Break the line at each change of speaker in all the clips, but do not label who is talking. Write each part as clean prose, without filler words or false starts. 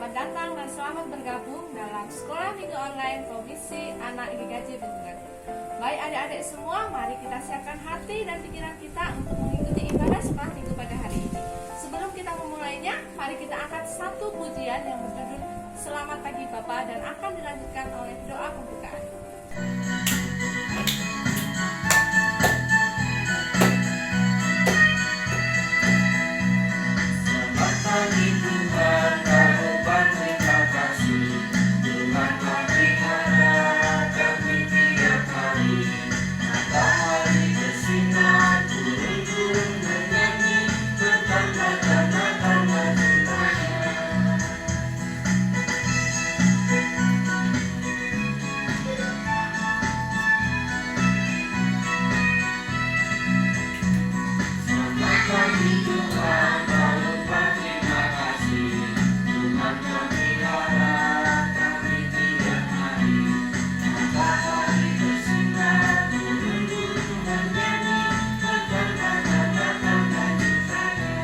Selamat datang dan selamat bergabung dalam Sekolah Minggu Online Komisi Anak GKJ Bendungan. Baik adik-adik semua, mari kita siapkan hati dan pikiran kita untuk mengikuti ibadah sekolah minggu pada hari ini. Sebelum kita memulainya, mari kita angkat satu pujian yang berjudul Selamat Pagi Bapa dan akan dilanjutkan oleh doa pembukaan.
Selamat pagi Tuhan, kami berterima kasih. Tuhan memelihara kami tiap hari. Matahari bersinar, burung-burung bernyanyi, bertanda-tanda cintanya. Selamat pagi Tuhan, kami berterima kasih. Tuhan memelihara kami tiap hari. Matahari bersinar, burung-burung bernyanyi, bertanda-tanda cintanya.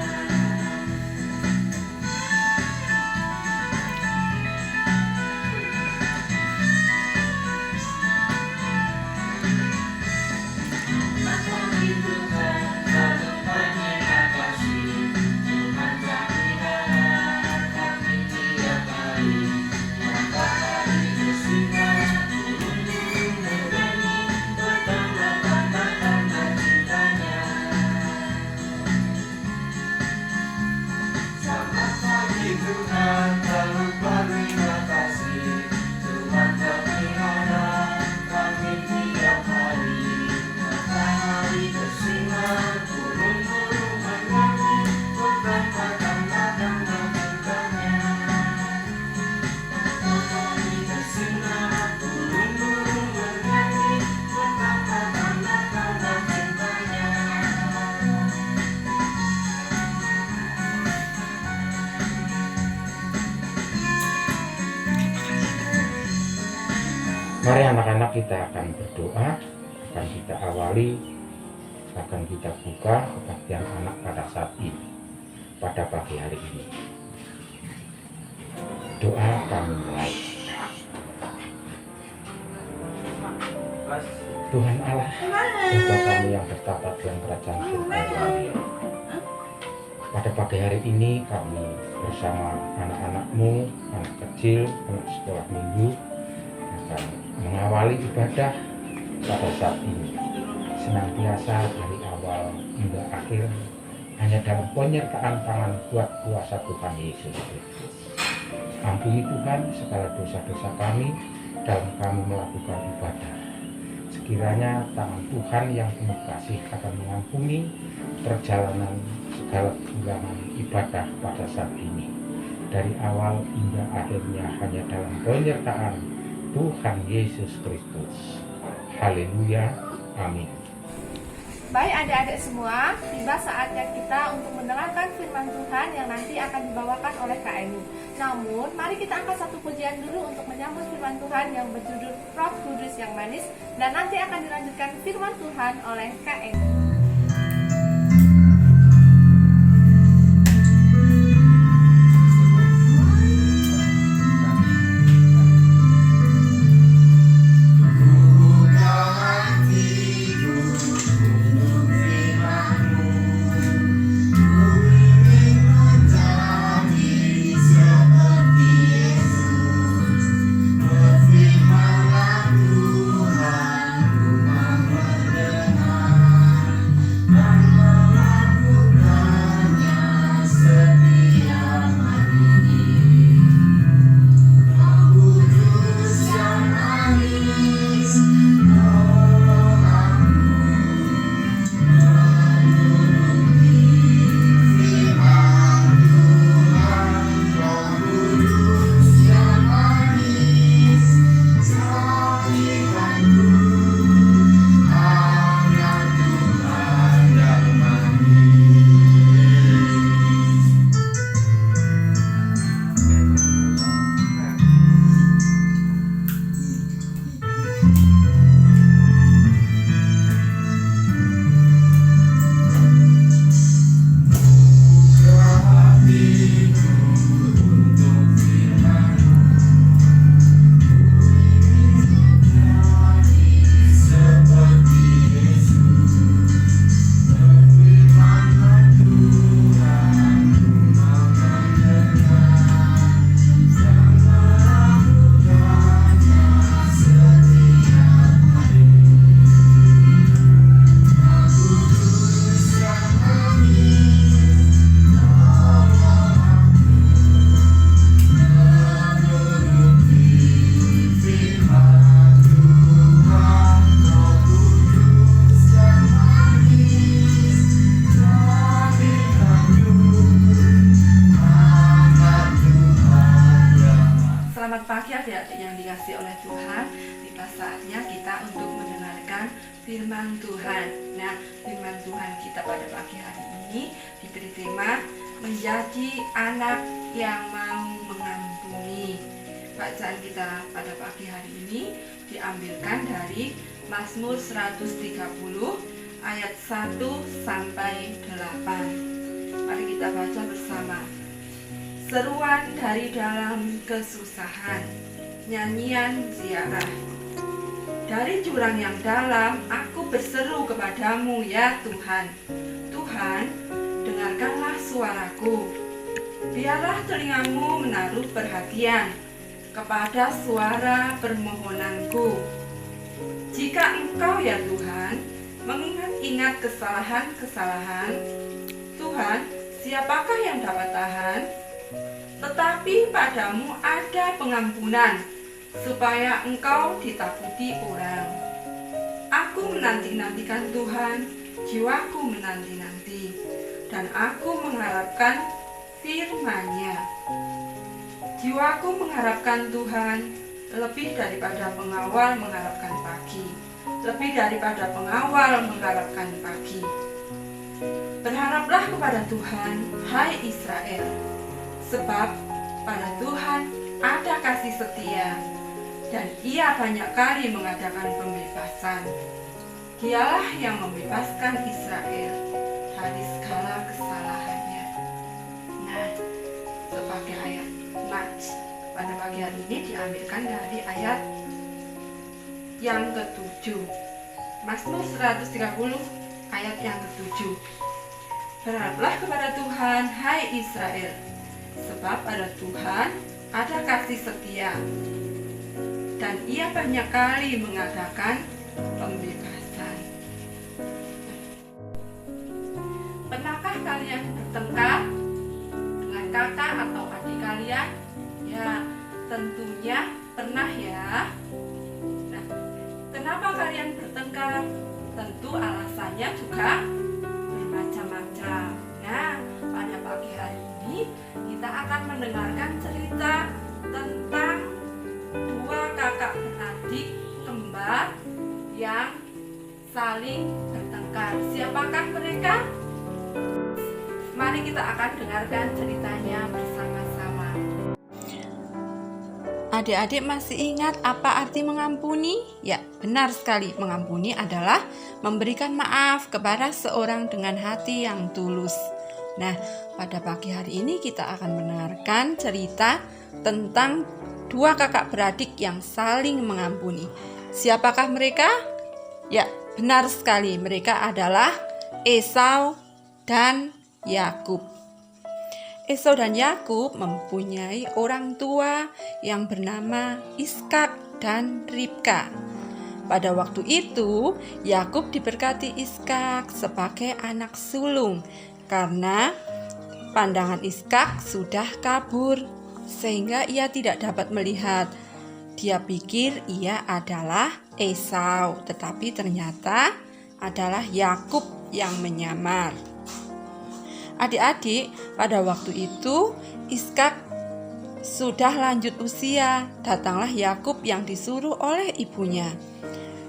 Selamat pagi Tuhan, kami berterima kasih. Tuhan memelihara kami tiap hari. Matahari bersinar, burung-burung bernyanyi, bertanda-tanda cintanya. Selamat pagi Tuhan, kami berterima kasih. Tuhan memelihara kami tiap hari. Matahari bersinar, burung-burung bernyanyi, bertanda-tanda cintanya. Matahari bersinar, burung-burung bernyanyi, bertanda-tanda cintanya.
Mari anak-anak, kita akan berdoa, akan kita awali, akan kita buka kebaktian anak pada saat ini, pada pagi hari ini. Doa kami mulai. Tuhan Allah, Bapa kami yang bertata dalam kerajaan surga, pada pagi hari ini kami bersama anak-anakmu, anak kecil, anak sekolah minggu, akan mengawali ibadah pada saat ini. Senantiasa dari awal hingga akhir hanya dalam penyertaan tangan kuat kuasa Tuhan Yesus Kristus. Ampuni Tuhan segala dosa-dosa kami dalam kami melakukan ibadah. Sekiranya tangan Tuhan yang penuh kasih akan mengampuni perjalanan segala kekurangan ibadah pada saat ini. Dari awal hingga akhirnya hanya dalam penyertaan Tuhan Yesus Kristus. Haleluya. Amin.
Baik adik-adik semua, tiba saatnya kita untuk mendengarkan firman Tuhan yang nanti akan dibawakan oleh Kak Eni. Namun, mari kita angkat satu pujian dulu untuk menyambut firman Tuhan yang berjudul Roh Kudus yang Manis, dan nanti akan dilanjutkan firman Tuhan oleh Kak Eni.
Firmanlah Tuhan, rumah mendengar.
dikasih oleh Tuhan, tiba saatnya kita untuk mendengarkan firman Tuhan. Nah, firman Tuhan kita pada pagi hari ini diberi tema menjadi anak yang mau mengampuni. Bacaan kita pada pagi hari ini diambilkan dari Mazmur 130 ayat 1 sampai 8. Mari kita baca bersama. Seruan dari dalam kesusahan, nyanyian ziarah. Dari jurang yang dalam aku berseru kepadamu ya Tuhan. Tuhan, dengarkanlah suaraku. Biarlah telingamu menaruh perhatian kepada suara permohonanku. Jika Engkau ya Tuhan mengingat-ingat kesalahan-kesalahan, Tuhan, siapakah yang dapat tahan? Tetapi padamu ada pengampunan, supaya Engkau ditakuti orang. Aku menanti-nantikan Tuhan, jiwaku menanti-nanti, dan aku mengharapkan firman-Nya. Jiwaku mengharapkan Tuhan, lebih daripada pengawal mengharapkan pagi, lebih daripada pengawal mengharapkan pagi. Berharaplah kepada Tuhan, hai Israel, sebab pada Tuhan ada kasih setia, dan Ia banyak kali mengadakan pembebasan. Dialah yang membebaskan Israel dari segala kesalahannya. Nah, sebagai ayat nats pada pagi hari ini diambilkan dari ayat yang ke-7. Mazmur 130 ayat yang ke-7. Berharaplah kepada Tuhan, hai Israel, sebab pada Tuhan ada kasih setia, dan Ia banyak kali mengadakan pembebasan. Pernahkah kalian bertengkar dengan kakak atau adik kalian? Ya, tentunya pernah ya. Nah, kenapa kalian bertengkar? Tentu alasannya juga bermacam-macam. Nah, pada pagi hari ini kita akan mendengarkan cerita tentang dua kakak beradik kembar yang saling bertengkar. Siapakah mereka? Mari kita akan dengarkan ceritanya bersama-sama. Adik-adik masih ingat apa arti mengampuni? Ya, benar sekali. Mengampuni adalah memberikan maaf kepada seorang dengan hati yang tulus. Nah, pada pagi hari ini kita akan mendengarkan cerita tentang dua kakak beradik yang saling mengampuni. Siapakah mereka? Ya, benar sekali. Mereka adalah Esau dan Yakub. Esau dan Yakub mempunyai orang tua yang bernama Iskak dan Ribka. Pada waktu itu, Yakub diberkati Iskak sebagai anak sulung karena pandangan Iskak sudah kabur sehingga ia tidak dapat melihat. Dia pikir ia adalah Esau, tetapi ternyata adalah Yakub yang menyamar. Adik-adik, pada waktu itu Iskak sudah lanjut usia. Datanglah Yakub yang disuruh oleh ibunya.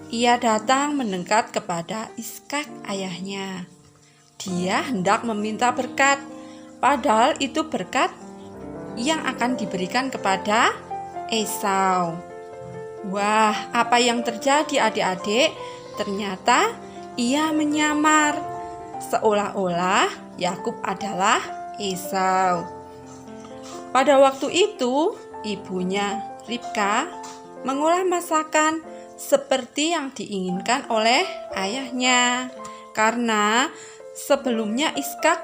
Ia datang mendekat kepada Iskak ayahnya. Dia hendak meminta berkat, padahal itu berkat yang akan diberikan kepada Esau. Wah, apa yang terjadi adik-adik? Ternyata ia menyamar, seolah-olah Yakub adalah Esau. Pada waktu itu, ibunya Ribka mengolah masakan seperti yang diinginkan oleh ayahnya. Karena sebelumnya Iskak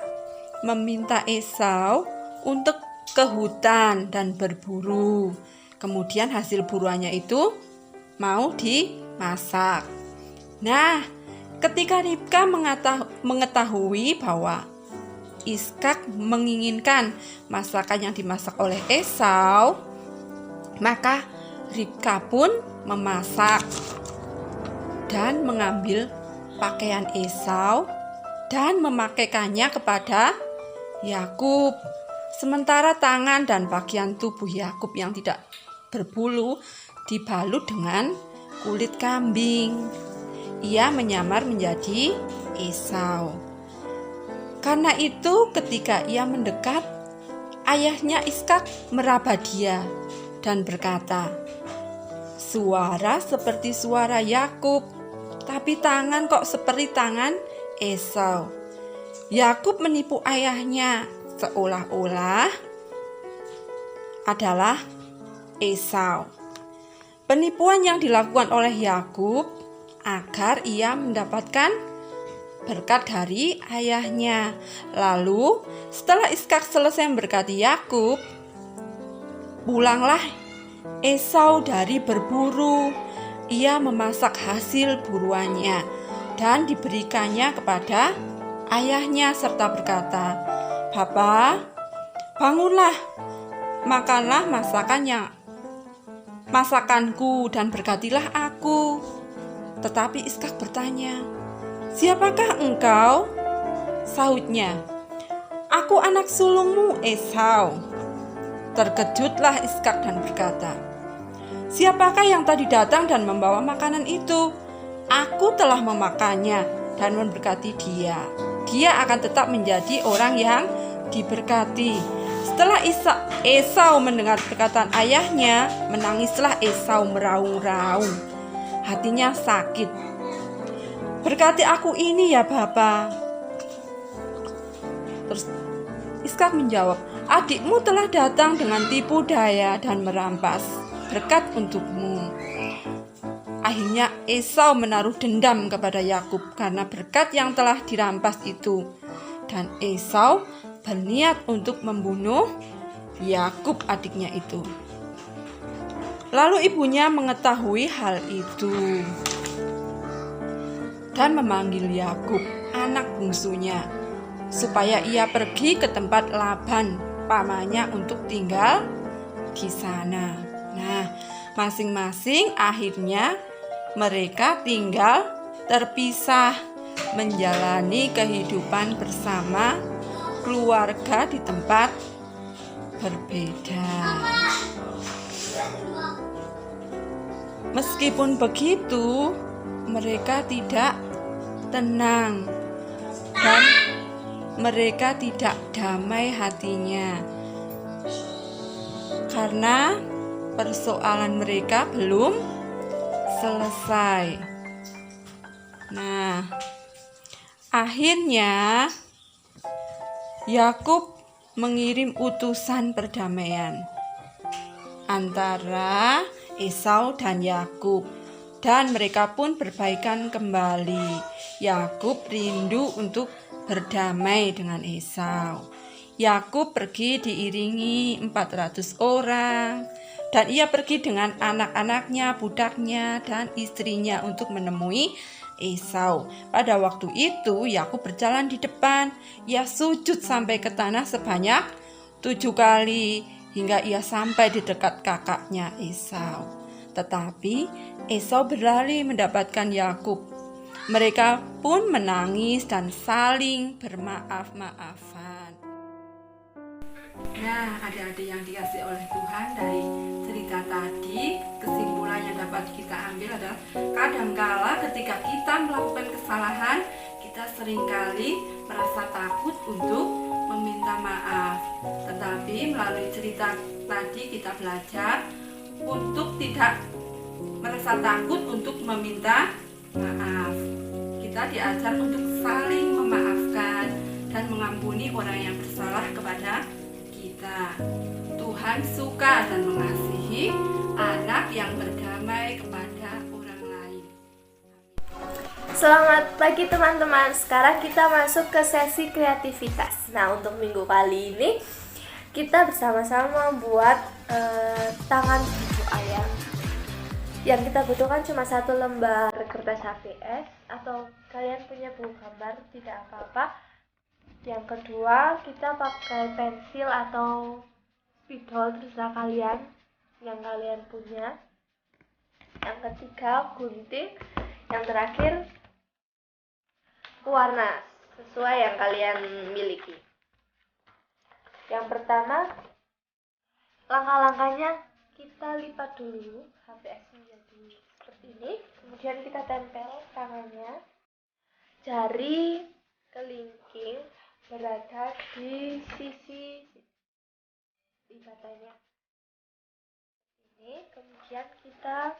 meminta Esau untuk ke hutan dan berburu. Kemudian hasil buruannya itu mau dimasak. Nah, ketika Ribka mengetahui bahwa Iskak menginginkan masakan yang dimasak oleh Esau, maka Ribka pun memasak dan mengambil pakaian Esau dan memakaikannya kepada Yakub. Sementara tangan dan bagian tubuh Yakub yang tidak berbulu dibalut dengan kulit kambing. Ia menyamar menjadi Esau. Karena itu ketika ia mendekat, ayahnya Ishak meraba dia dan berkata, "Suara seperti suara Yakub, tapi tangan kok seperti tangan Esau." Yakub menipu ayahnya seolah-olah adalah Esau. Penipuan yang dilakukan oleh Yakub agar ia mendapatkan berkat dari ayahnya. Lalu setelah Ishak selesai memberkati Yakub, pulanglah Esau dari berburu. Ia memasak hasil buruannya dan diberikannya kepada ayahnya serta berkata, "Bapa, bangunlah, makanlah masakanku dan berkatilah aku." Tetapi Ishak bertanya, "Siapakah engkau?" Sahutnya, "Aku anak sulungmu Esau." Terkejutlah Ishak dan berkata, "Siapakah yang tadi datang dan membawa makanan itu? Aku telah memakannya dan memberkati dia. Dia akan tetap menjadi orang yang diberkati." Setelah Esau mendengar perkataan ayahnya, menangislah Esau meraung-raung. Hatinya sakit. "Berkati aku ini ya Bapa." Terus Ishak menjawab, "Adikmu telah datang dengan tipu daya dan merampas berkat untukmu." Akhirnya Esau menaruh dendam kepada Yakub karena berkat yang telah dirampas itu. Dan Esau berniat untuk membunuh Yakub adiknya itu. Lalu ibunya mengetahui hal itu dan memanggil Yakub, anak bungsunya, supaya ia pergi ke tempat Laban pamannya untuk tinggal di sana. Nah, masing-masing akhirnya mereka tinggal terpisah, menjalani kehidupan bersama keluarga di tempat berbeda. Meskipun begitu, mereka tidak tenang dan mereka tidak damai hatinya karena persoalan mereka belum selesai. Nah, akhirnya Yakub mengirim utusan perdamaian antara Esau dan Yakub, dan mereka pun berbaikan kembali. Yakub rindu untuk berdamai dengan Esau. Yakub pergi diiringi 400 orang, dan ia pergi dengan anak-anaknya, budaknya, dan istrinya untuk menemui Esau. Pada waktu itu Yakub berjalan di depan. Ia sujud sampai ke tanah sebanyak 7 kali hingga ia sampai di dekat kakaknya Esau. Tetapi Esau berlari mendapatkan Yakub. Mereka pun menangis dan saling bermaaf-maafan. Nah, adik-adik yang dikasihi oleh Tuhan, dari cerita tadi kesimpulan yang dapat kita ambil adalah kadangkala ketika kita melakukan kesalahan, kita seringkali merasa takut untuk meminta maaf. Tetapi melalui cerita tadi kita belajar untuk tidak merasa takut untuk meminta maaf. Kita diajar untuk saling memaafkan dan mengampuni orang yang bersalah kepada kita. Tuhan suka dan mengasihi anak yang berdamai kepada orang lain.
Selamat pagi teman-teman. Sekarang kita masuk ke sesi kreativitas. Nah, untuk minggu kali ini kita bersama-sama membuat tangan cucu ayam. Yang kita butuhkan cuma 1 lembar kertas HVS, atau kalian punya buku gambar tidak apa-apa. Yang kedua, kita pakai pensil atau spidol, terserah kalian yang kalian punya. Yang ketiga, gunting. Yang terakhir, warna sesuai yang kalian miliki. Yang pertama, langkah-langkahnya kita lipat dulu HPS menjadi seperti ini, kemudian kita tempel tangannya, jari kelingking berada di sisi lipatannya ini, kemudian kita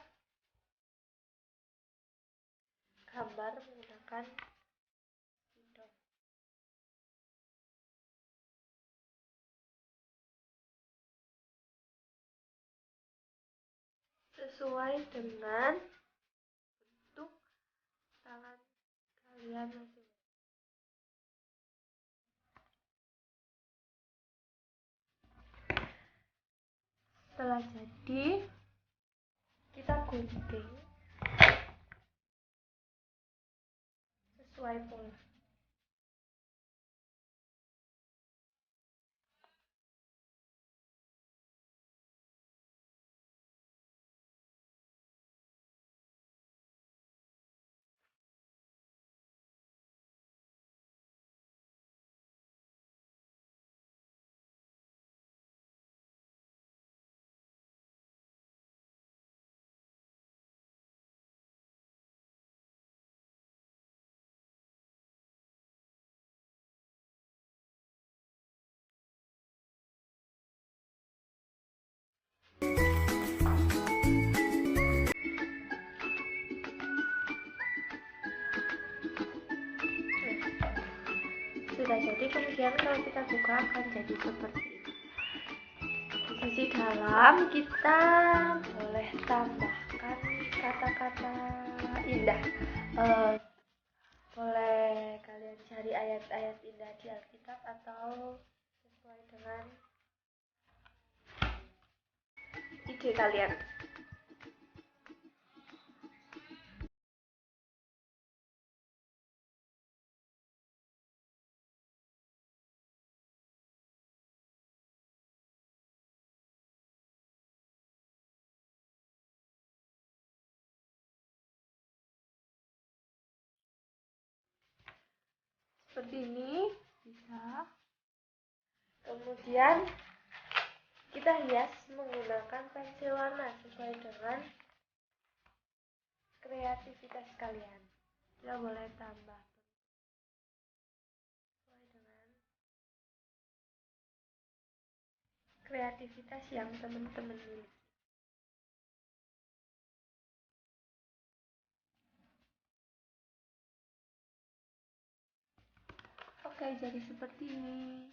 gambar menggunakan spidol. Sesuai dengan bentuk tangan kalian masing-masing. Setelah jadi, kita gunting sesuai pola. Sudah jadi, kemudian kalau kita buka akan jadi seperti ini. Di sisi dalam kita boleh tambahkan kata-kata indah. Boleh kalian cari ayat-ayat indah di Alkitab atau sesuai dengan ide kalian. Seperti ini bisa. Kemudian kita hias menggunakan pensil warna sesuai dengan kreativitas kalian. Kita boleh tambah sesuai dengan kreativitas yang teman-teman miliki. Oke, jadi seperti ini.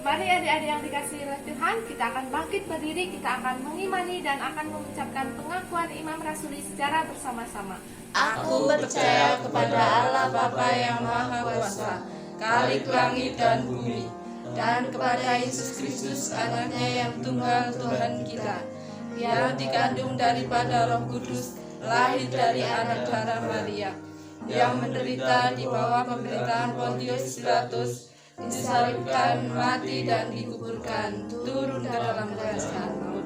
Mari adik-adik yang dikasihi oleh Tuhan, kita akan bangkit berdiri, kita akan mengimani dan akan mengucapkan pengakuan Imam Rasuli secara bersama-sama.
Aku percaya kepada Allah Bapa yang Maha Kuasa, Khalik langit dan bumi, dan kepada Yesus Kristus anaknya yang tunggal Tuhan kita, yang dikandung daripada Roh Kudus, lahir dari anak darah Maria, yang menderita di bawah pemerintahan Pontius Pilatus, disalibkan, mati dan dikuburkan, turun ke dalam kerajaan maut.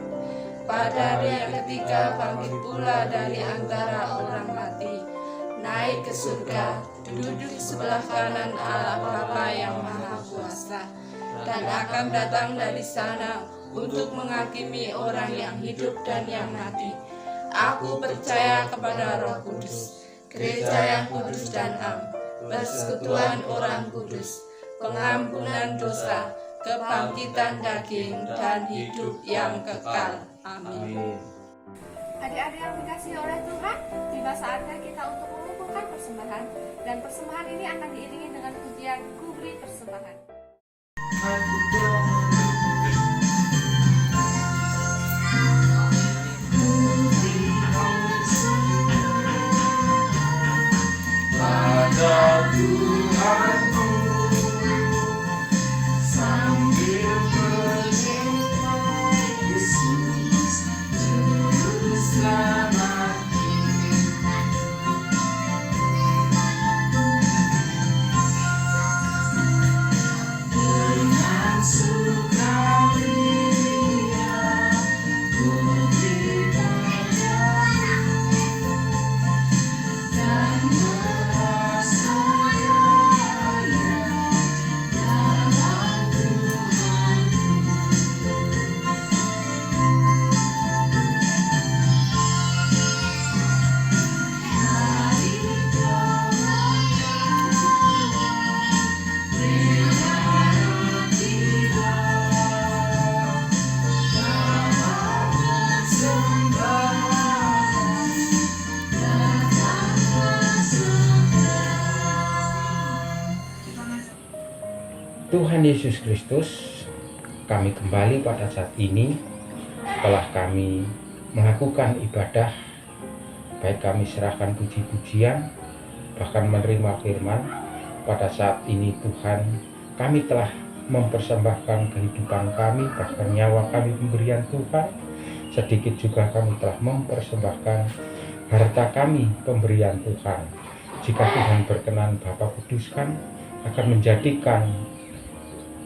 Pada hari yang ketiga bangkit pula dari antara orang mati, naik ke surga, duduk di sebelah kanan Allah Bapa yang Maha Kuasa, dan akan datang dari sana untuk menghakimi orang yang hidup dan yang mati. Aku percaya kepada Roh Kudus, gereja yang kudus dan am, persekutuan orang kudus, pengampunan dosa, kebangkitan daging, dan hidup yang kekal. Amin.
Adik-adik yang dikasihi oleh Tuhan, tiba saatnya kita untuk mengumpulkan persembahan, dan persembahan ini akan diiringi dengan pujian kubri persembahan.
Pada Tuhanku sambil berjumpa Yesus Juru Selamat kita. Dengan sukaria ku beribadah dan merasakan
Tuhan Yesus Kristus, kami kembali pada saat ini setelah kami melakukan ibadah, baik kami serahkan puji-pujian, bahkan menerima firman. Pada saat ini Tuhan, kami telah mempersembahkan kehidupan kami, bahkan nyawa kami pemberian Tuhan. Sedikit juga kami telah mempersembahkan harta kami pemberian Tuhan. Jika Tuhan berkenan, Bapa kuduskan akan menjadikan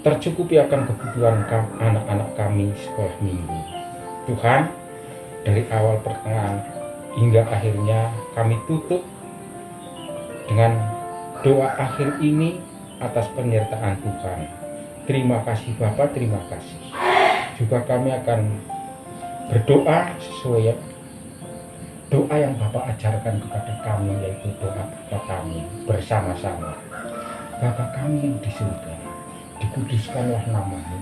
tercukupi akan kebutuhan anak-anak kami sekolah minggu. Tuhan, dari awal pertengahan hingga akhirnya kami tutup dengan doa akhir ini atas penyertaan Tuhan. Terima kasih Bapak, terima kasih. Juga kami akan berdoa sesuai doa yang Bapak ajarkan kepada kami, yaitu doa Bapa kami bersama-sama. Bapa kami yang di surga, dikuduskanlah nama-Mu,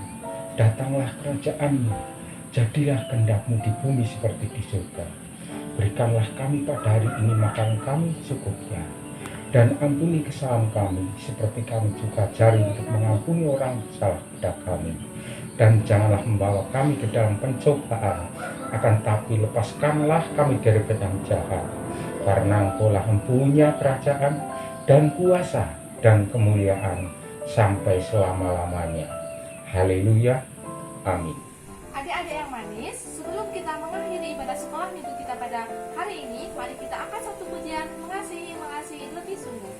datanglah kerajaan-Mu, jadilah kehendak-Mu di bumi seperti di surga. Berikanlah kami pada hari ini makan kami secukupnya, dan ampuni kesalahan kami seperti kami juga jari untuk mengampuni orang salah kepada kami. Dan janganlah membawa kami ke dalam pencobaan, akan tapi lepaskanlah kami dari yang jahat. Karena Engkau-lah mempunyai kerajaan dan kuasa dan kemuliaan sampai selama-lamanya. Haleluya. Amin.
Adik-adik yang manis, sebelum kita mengakhiri ibadah sekolah minggu kita pada hari ini, mari kita angkat satu pujian, mengasihi lebih sungguh.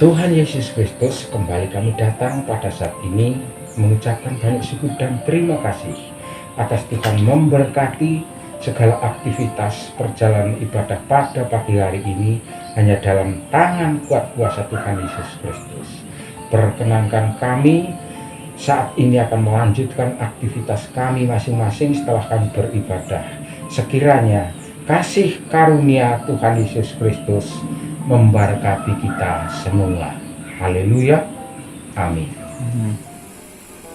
Tuhan Yesus Kristus, kembali kami datang pada saat ini mengucapkan banyak syukur dan terima kasih atas Tuhan memberkati segala aktivitas perjalanan ibadah pada pagi hari ini hanya dalam tangan kuat kuasa Tuhan Yesus Kristus. Perkenankan kami saat ini akan melanjutkan aktivitas kami masing-masing setelah kami beribadah. Sekiranya kasih karunia Tuhan Yesus Kristus memberkati kita semua. Haleluya. Amin.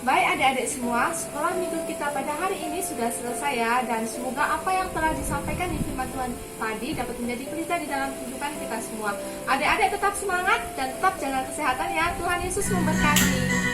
Baik adik-adik semua, sekolah minggu kita pada hari ini sudah selesai ya. Dan semoga apa yang telah disampaikan di firman Tuhan tadi dapat menjadi pelita di dalam kehidupan kita semua. Adik-adik tetap semangat dan tetap jaga kesehatan ya. Tuhan Yesus memberkati.